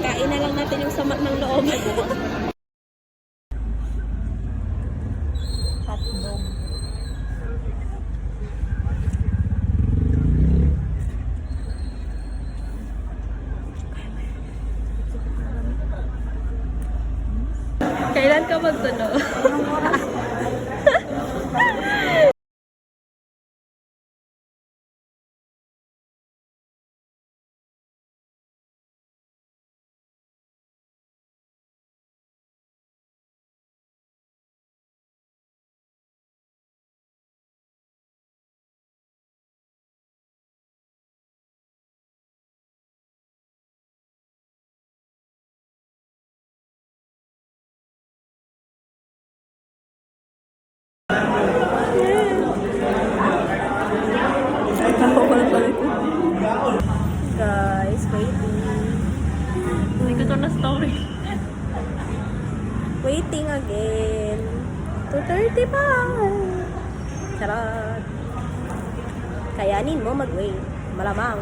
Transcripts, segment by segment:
sikain na lang natin yung sama ng loob. Hotdog. Kailan ka magtuno? Guys, waiting. Hindi ko to na story. Waiting again. 2:30 pa. Charot. Kayanin mo mag-wait. Malamang.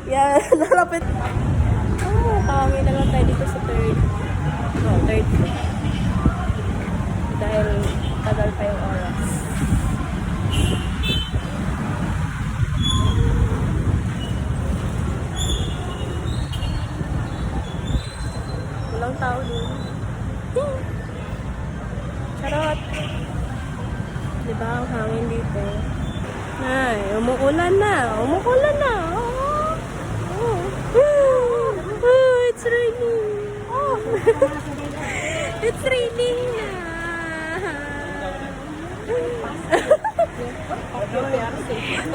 Yan, nalapit. Oh, kami na lang tayo dito sa third. No, third. Dahil tagal pa yung oras. Walang tao dun. Charot. Diba ang hangin dito? Ay, umuulan na. Umuulan na. Oh, it's raining. Oh. It's raining na.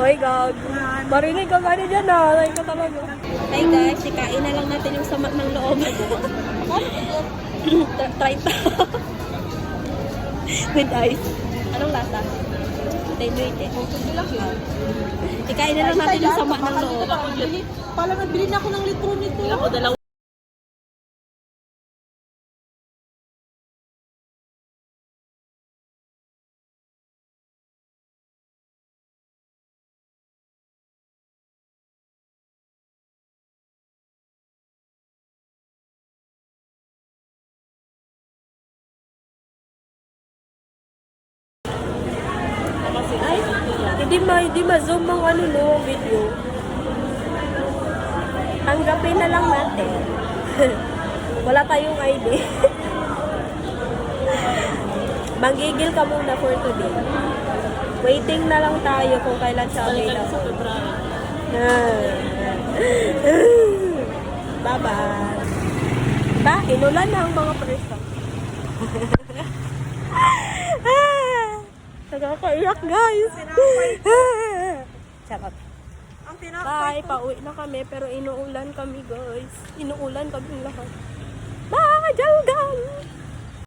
Oy, gag. Marinig ka gani dyan na. Like ka talaga. Hey guys, sikain na lang natin yung sama ng loob. Try to. With ice. Anong lasa? Wait eh. Sikain na lang natin yung sama ng loob. Pala nagbili na ako ng litro nito. Ako dalawa. Ay, hindi ma-zoom ang ano no, video. Tanggapin na lang natin. Wala tayong ID. Manggigil ka muna for today. Waiting na lang tayo kung kailan siya available. Bye-bye. Ba, inulan na ang mga person. Nagkakaiyak, guys. Charot. Bye, pauwi na kami pero inuulan kami, guys. Inuulan kami lahat. Bye, Jalgan!